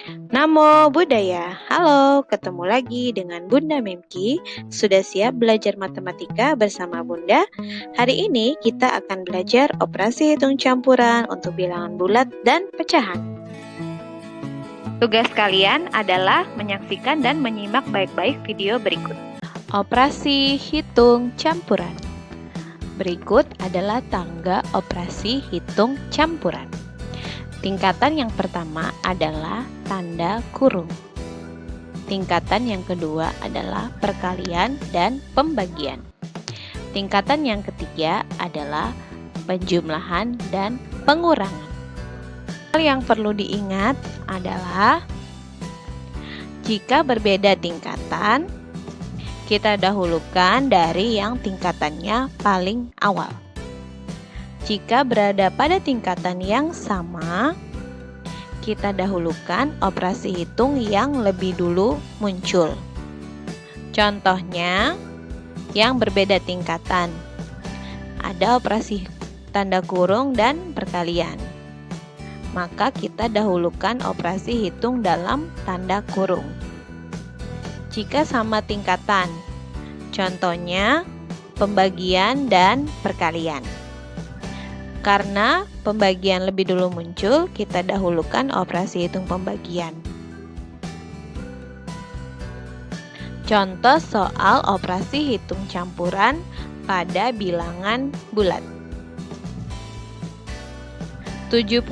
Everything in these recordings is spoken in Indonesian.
Namo Buddhaya. Halo, ketemu lagi dengan Bunda Memki. Sudah siap belajar matematika bersama Bunda? Hari ini kita akan belajar operasi hitung campuran untuk bilangan bulat dan pecahan. Tugas kalian adalah menyaksikan dan menyimak baik-baik video berikut. Operasi hitung campuran. Berikut adalah tangga operasi hitung campuran. Tingkatan yang pertama adalah tanda kurung. Tingkatan yang kedua adalah perkalian dan pembagian. Tingkatan yang ketiga adalah penjumlahan dan pengurangan. Hal yang perlu diingat adalah jika berbeda tingkatan, kita dahulukan dari yang tingkatannya paling awal. Jika berada pada tingkatan yang sama, kita dahulukan operasi hitung yang lebih dulu muncul. Contohnya, yang berbeda tingkatan. Ada operasi tanda kurung dan perkalian. Maka kita dahulukan operasi hitung dalam tanda kurung. Jika sama tingkatan, contohnya pembagian dan perkalian. Karena pembagian lebih dulu muncul, kita dahulukan operasi hitung pembagian. Contoh soal operasi hitung campuran pada bilangan bulat. 70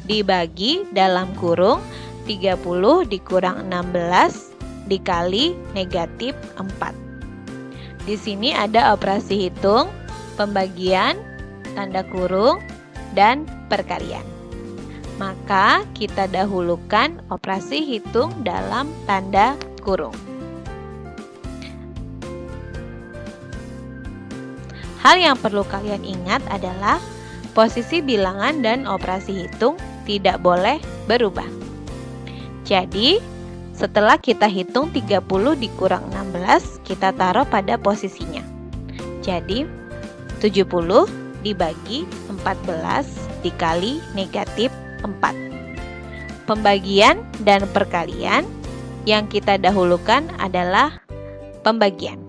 dibagi dalam kurung 30 dikurang 16 dikali negatif 4. Di sini ada operasi hitung, pembagian, tanda kurung, dan perkalian. Maka kita dahulukan operasi hitung dalam tanda kurung. Hal yang perlu kalian ingat adalah posisi bilangan dan operasi hitung tidak boleh berubah. Jadi, setelah kita hitung 30 dikurang 16, kita taruh pada posisinya. Jadi, 70 dibagi 14 dikali negatif 4. Pembagian dan perkalian yang kita dahulukan adalah pembagian.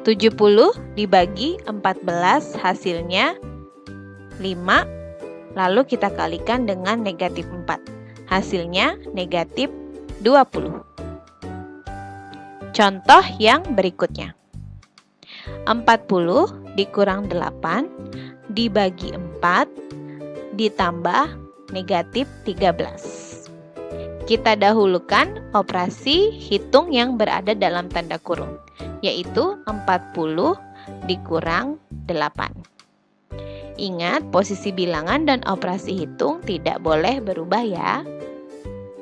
70 dibagi 14 hasilnya 5, lalu kita kalikan dengan negatif 4. Hasilnya negatif 20. Contoh yang berikutnya. 40 dikurang 8 dibagi 4 ditambah negatif 13. Kita dahulukan operasi hitung yang berada dalam tanda kurung, yaitu 40 dikurang 8. Ingat, posisi bilangan dan operasi hitung tidak boleh berubah ya.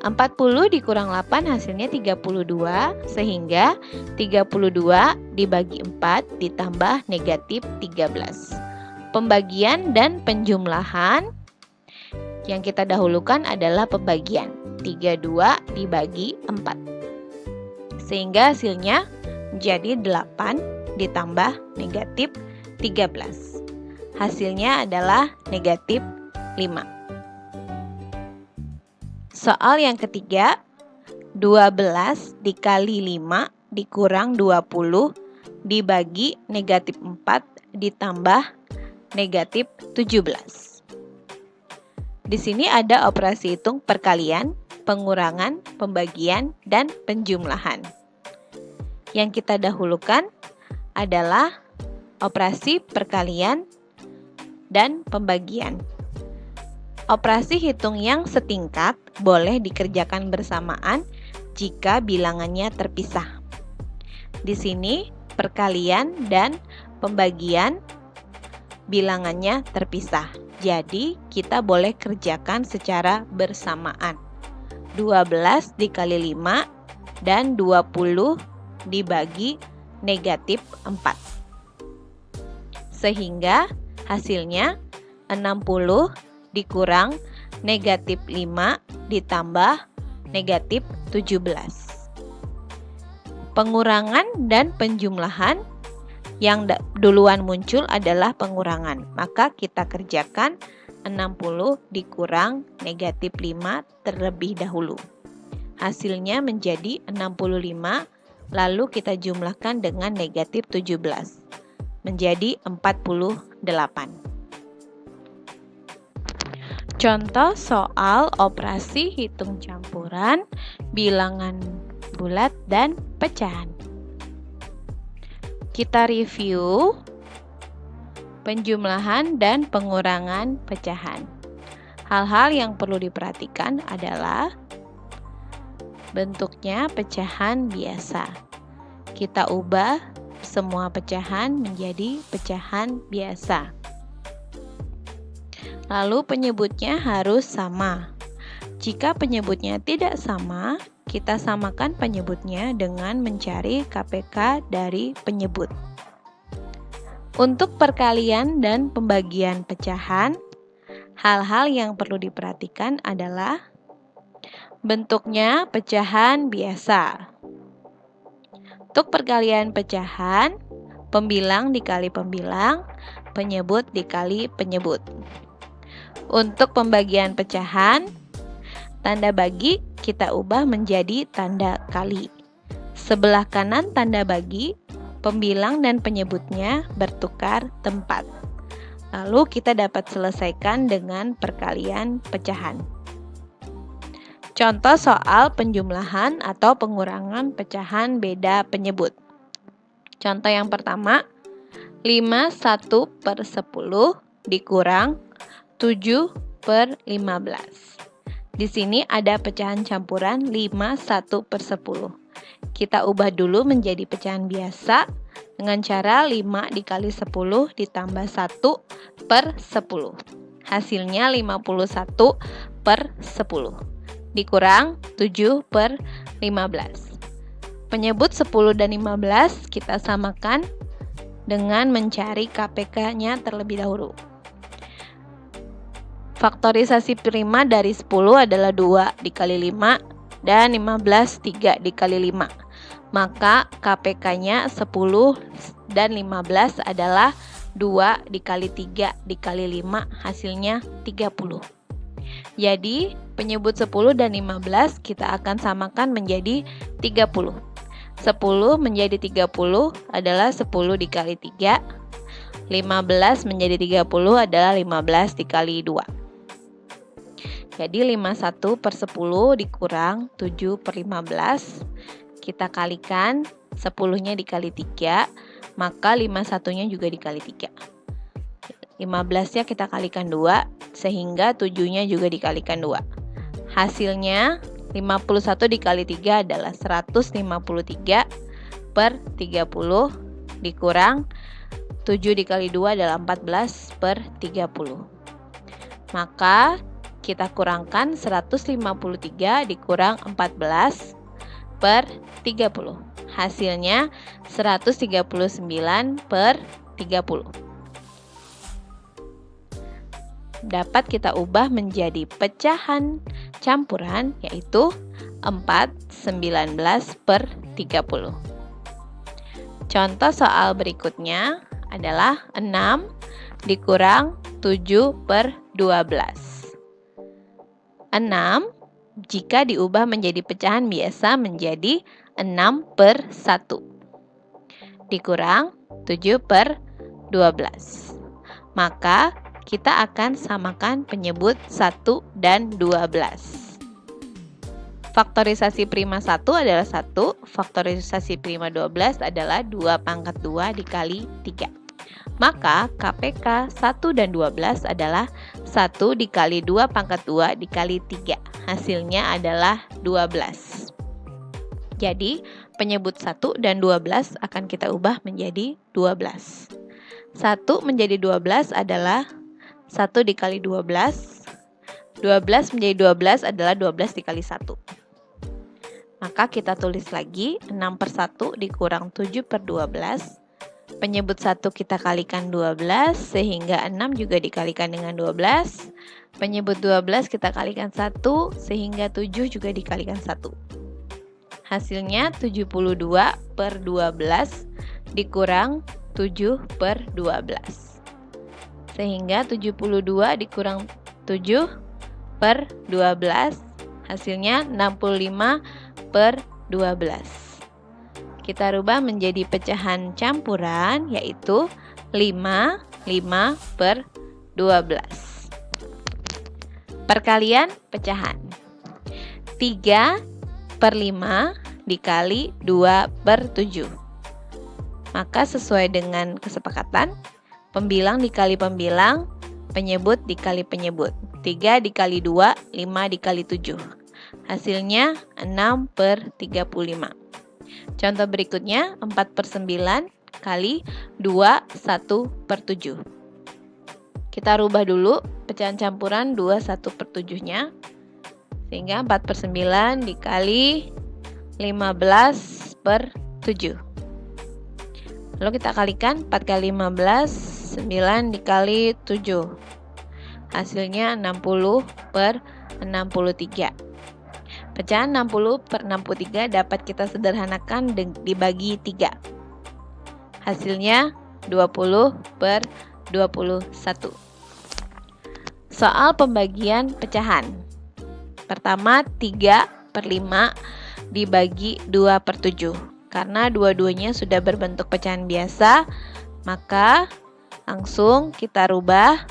40 dikurang 8 hasilnya 32, sehingga 32 dibagi 4 ditambah negatif 13. Pembagian dan penjumlahan yang kita dahulukan adalah pembagian. 32 dibagi 4. Sehingga hasilnya menjadi 8 ditambah negatif 13. Hasilnya adalah negatif 5. Soal yang ketiga, 12 dikali 5 dikurang 20 dibagi negatif 4 ditambah negatif 17. Di sini ada operasi hitung perkalian, pengurangan, pembagian, dan penjumlahan. Yang kita dahulukan adalah operasi perkalian dan pembagian. Operasi hitung yang setingkat boleh dikerjakan bersamaan jika bilangannya terpisah. Di sini perkalian dan pembagian bilangannya terpisah. Jadi kita boleh kerjakan secara bersamaan. 12 dikali 5 dan 20 dibagi negatif 4. Sehingga hasilnya 60 dikurang negatif 5 ditambah negatif 17. Pengurangan dan penjumlahan yang duluan muncul adalah pengurangan. Maka kita kerjakan 60 dikurang negatif 5 terlebih dahulu. Hasilnya menjadi 65, lalu kita jumlahkan dengan negatif 17, menjadi 48. Contoh soal operasi hitung campuran, bilangan bulat dan pecahan. Kita review penjumlahan dan pengurangan pecahan. Hal-hal yang perlu diperhatikan adalah bentuknya pecahan biasa. Kita ubah semua pecahan menjadi pecahan biasa. Lalu penyebutnya harus sama. Jika penyebutnya tidak sama, kita samakan penyebutnya dengan mencari KPK dari penyebut. Untuk perkalian dan pembagian pecahan, hal-hal yang perlu diperhatikan adalah bentuknya pecahan biasa. Untuk perkalian pecahan, pembilang dikali pembilang, penyebut dikali penyebut. Untuk pembagian pecahan, tanda bagi kita ubah menjadi tanda kali. Sebelah kanan tanda bagi, pembilang dan penyebutnya bertukar tempat. Lalu kita dapat selesaikan dengan perkalian pecahan. Contoh soal penjumlahan atau pengurangan pecahan beda penyebut. Contoh yang pertama, 51/10 dikurang 7/15. Di sini ada pecahan campuran 51/10. Kita ubah dulu menjadi pecahan biasa dengan cara 5 dikali 10 ditambah 1/10. Hasilnya 51/10 dikurang 7/15. Penyebut 10 dan 15 kita samakan dengan mencari KPK-nya terlebih dahulu. Faktorisasi prima dari 10 adalah 2 dikali 5 dan 15 3 dikali 5. Maka KPK-nya 10 dan 15 adalah 2 dikali 3 dikali 5, hasilnya 30. Jadi penyebut 10 dan 15 kita akan samakan menjadi 30. 10 menjadi 30 adalah 10 dikali 3. 15 menjadi 30 adalah 15 dikali 2. Jadi 51/10 dikurang 7/15. Kita kalikan 10-nya dikali 3, maka 51-nya juga dikali 3. 15-nya kita kalikan 2, sehingga 7-nya juga dikalikan 2. Hasilnya 51 dikali 3 adalah 153/30 dikurang 7 dikali 2 adalah 14/30. Maka kita kurangkan 153 dikurang 14/30. Hasilnya 139/30. Dapat kita ubah menjadi pecahan campuran, yaitu 4/19/30. Contoh soal berikutnya adalah 6 dikurang 7/12. 6 jika diubah menjadi pecahan biasa menjadi 6/1 dikurang 7/12. Maka kita akan samakan penyebut 1 dan 12. Faktorisasi prima 1 adalah 1, faktorisasi prima 12 adalah 2/2 dikali 3. Maka KPK 1 dan 12 adalah 1 dikali 2/2 dikali 3. Hasilnya adalah 12. Jadi penyebut 1 dan 12 akan kita ubah menjadi 12. 1 menjadi 12 adalah 1 dikali 12. 12 menjadi 12 adalah 12 dikali 1. Maka kita tulis lagi 6/1 dikurang 7/12. Penyebut 1 kita kalikan 12, sehingga 6 juga dikalikan dengan 12. Penyebut 12 kita kalikan 1, sehingga 7 juga dikalikan 1. Hasilnya 72/12 dikurang 7/12. Sehingga 72 dikurang 7 per 12, hasilnya 65 per 12. Kita rubah menjadi pecahan campuran, yaitu 5 per 12. Perkalian pecahan. 3 per 5 dikali 2 per 7. Maka sesuai dengan kesepakatan, pembilang dikali pembilang, penyebut dikali penyebut. 3 dikali 2, 5 dikali 7. Hasilnya 6 per 35. Contoh berikutnya, 4 per 9 kali 2, 1 per 7. Kita rubah dulu pecahan campuran 2, 1 per 7-nya. Sehingga 4 per 9 dikali 15 per 7. Lalu kita kalikan 4 kali 15, 9 dikali 7. Hasilnya 60 per 63. Pecahan 60 per 63 dapat kita sederhanakan dibagi 3. Hasilnya 20 per 21. Soal pembagian pecahan. Pertama, 3 per 5 dibagi 2 per 7. Karena dua-duanya sudah berbentuk pecahan biasa, maka langsung kita rubah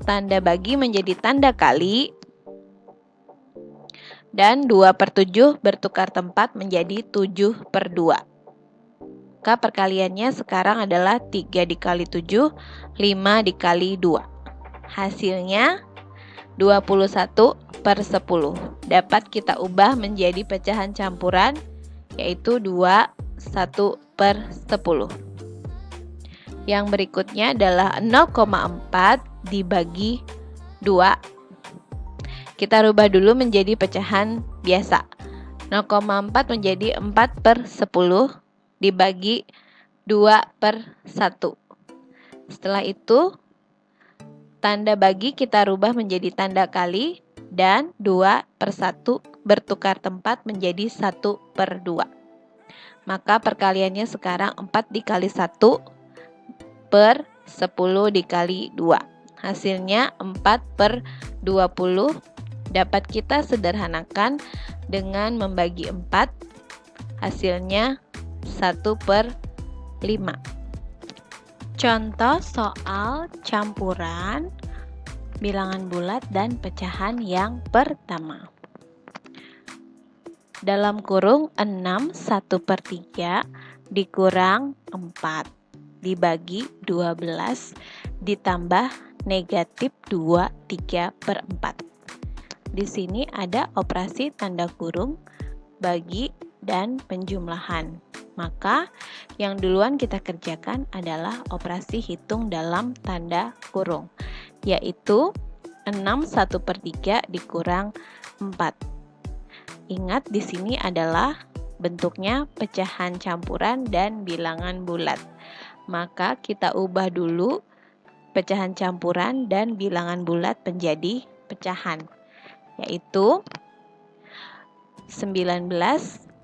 tanda bagi menjadi tanda kali. Dan 2 per 7 bertukar tempat menjadi 7 per 2. Maka perkaliannya sekarang adalah 3 dikali 7, 5 dikali 2. Hasilnya 21 per 10. Dapat kita ubah menjadi pecahan campuran, yaitu 2, 1 per 10. Yang berikutnya adalah 0,4 dibagi 2. Kita rubah dulu menjadi pecahan biasa. 0,4 menjadi 4 per 10 dibagi 2 per 1. Setelah itu, tanda bagi kita rubah menjadi tanda kali, dan 2 per 1 bertukar tempat menjadi 1 per 2. Maka perkaliannya sekarang 4 dikali 1 per 10 dikali 2. Hasilnya 4 per 20. Dapat kita sederhanakan dengan membagi 4. Hasilnya 1 per 5. Contoh soal campuran bilangan bulat dan pecahan yang pertama. Dalam kurung 6 1 per 3 dikurang 4 dibagi 12 ditambah negatif 2 3 per 4. Di sini ada operasi tanda kurung, bagi, dan penjumlahan. Maka yang duluan kita kerjakan adalah operasi hitung dalam tanda kurung, yaitu 6 1 per 3 dikurang 4. Ingat di sini adalah bentuknya pecahan campuran dan bilangan bulat. Maka kita ubah dulu pecahan campuran dan bilangan bulat menjadi pecahan, yaitu 19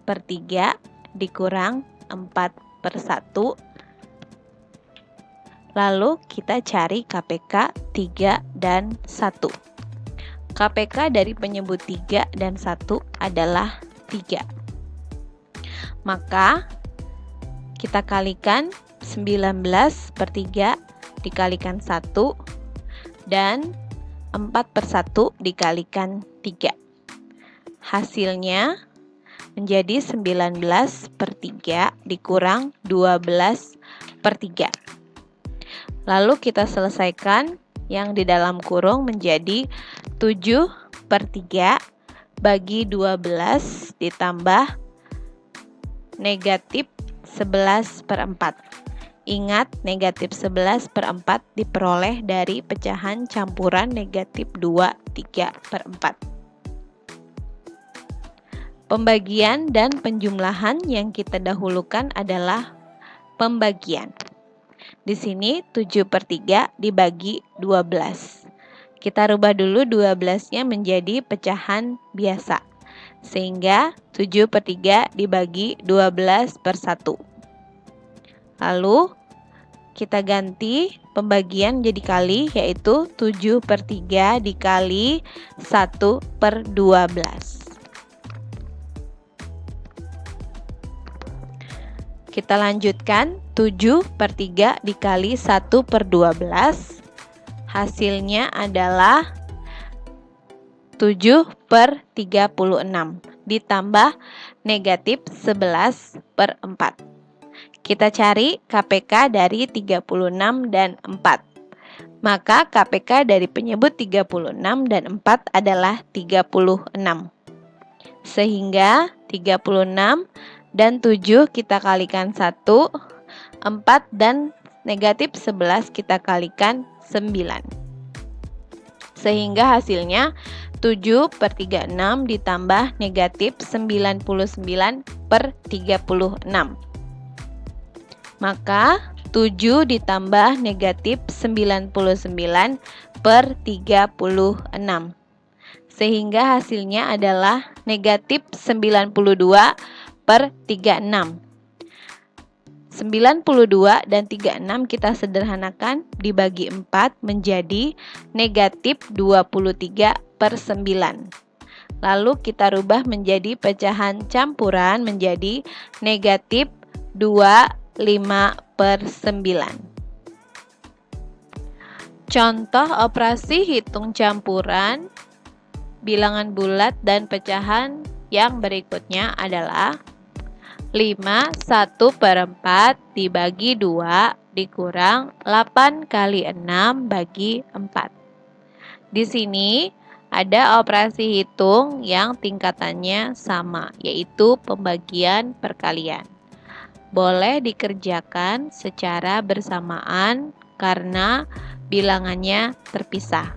per 3 dikurang 4 per 1. Lalu kita cari KPK 3 dan 1. KPK dari penyebut 3 dan 1 adalah 3. Maka kita kalikan 19 per 3 dikalikan 1 dan 4 per 1 dikalikan 3. Hasilnya menjadi 19 per 3 dikurang 12 per 3. Lalu kita selesaikan yang di dalam kurung menjadi 7 per 3 bagi 12 ditambah negatif 11 per 4. Ingat, negatif 11 per 4 diperoleh dari pecahan campuran negatif 2, 3 per 4. Pembagian dan penjumlahan yang kita dahulukan adalah pembagian. Di sini 7 per 3 dibagi 12. Kita rubah dulu 12-nya menjadi pecahan biasa. Sehingga 7 per 3 dibagi 12 per 1. Lalu kita ganti pembagian jadi kali, yaitu 7/3 dikali 1/12. Kita lanjutkan, 7/3 dikali 1/12. Hasilnya adalah 7/36 ditambah negatif 11/4. Kita cari KPK dari 36 dan 4. Maka KPK dari penyebut 36 dan 4 adalah 36. Sehingga 36 dan 7 kita kalikan 1, 4 dan negatif 11 kita kalikan 9. Sehingga hasilnya 7/36 ditambah negatif 99/36. Maka 7 ditambah negatif 99/36. Sehingga hasilnya adalah negatif 92/36. 92 dan 36 kita sederhanakan, dibagi 4 menjadi negatif 23/9. Lalu kita rubah menjadi pecahan campuran menjadi negatif 25/9. Contoh operasi hitung campuran bilangan bulat dan pecahan yang berikutnya adalah 5 1/4 dibagi 2 dikurang 8 kali 6 bagi 4. Di sini ada operasi hitung yang tingkatannya sama, yaitu pembagian perkalian. Boleh dikerjakan secara bersamaan karena bilangannya terpisah.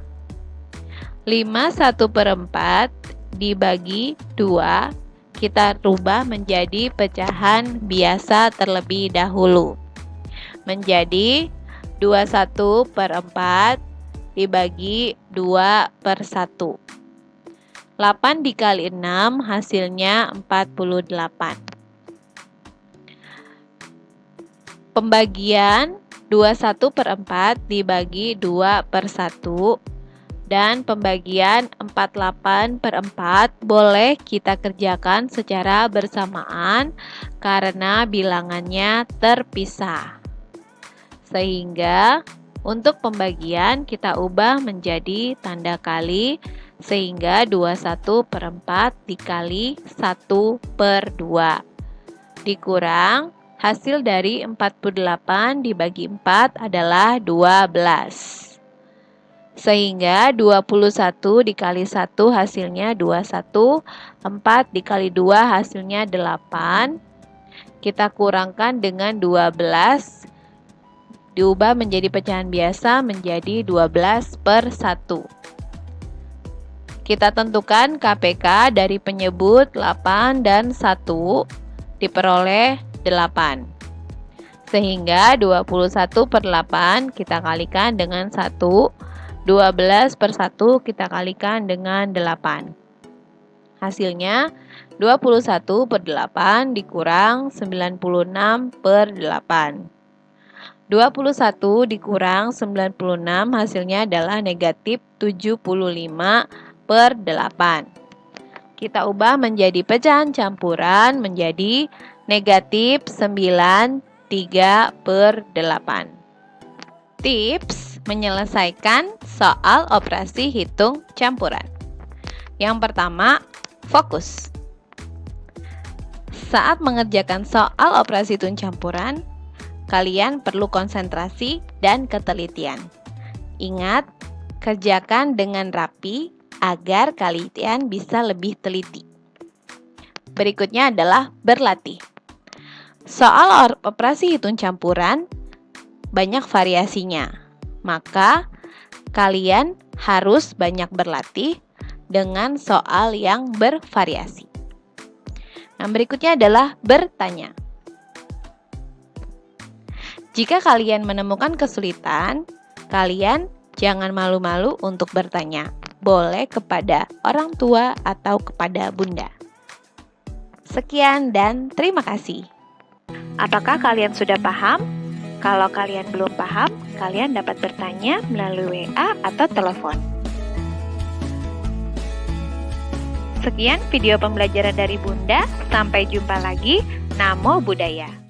5 1/4 dibagi 2 kita rubah menjadi pecahan biasa terlebih dahulu. Menjadi 21/4 dibagi 2/1. 8 dikali 6 hasilnya 48. Pembagian 21/4 dibagi 2/1 dan pembagian 48/4 boleh kita kerjakan secara bersamaan karena bilangannya terpisah. Sehingga untuk pembagian kita ubah menjadi tanda kali, sehingga 21/4 dikali 1/2 dikurang hasil dari 48 dibagi 4 adalah 12. Sehingga 21 dikali 1 hasilnya 21, 4 dikali 2 hasilnya 8. Kita kurangkan dengan 12, diubah menjadi pecahan biasa menjadi 12/1. Kita tentukan KPK dari penyebut 8 dan 1 diperoleh 8. Sehingga 21/8 kita kalikan dengan 1. 12/1 kita kalikan dengan 8. Hasilnya 21/8 dikurang 96/8. 21 dikurang 96 hasilnya adalah negatif 75/8. Kita ubah menjadi pecahan campuran menjadi negatif 93/8. Tips menyelesaikan soal operasi hitung campuran. Yang pertama, fokus. Saat mengerjakan soal operasi hitung campuran, kalian perlu konsentrasi dan ketelitian. Ingat, kerjakan dengan rapi agar kalian bisa lebih teliti. Berikutnya adalah berlatih. Soal operasi hitung campuran banyak variasinya. Maka kalian harus banyak berlatih dengan soal yang bervariasi. Yang berikutnya adalah bertanya. Jika kalian menemukan kesulitan, kalian jangan malu-malu untuk bertanya. Boleh kepada orang tua atau kepada bunda. Sekian dan terima kasih. Apakah kalian sudah paham? Kalau kalian belum paham, kalian dapat bertanya melalui WA atau telepon. Sekian video pembelajaran dari Bunda. Sampai jumpa lagi. Namo Buddhaya.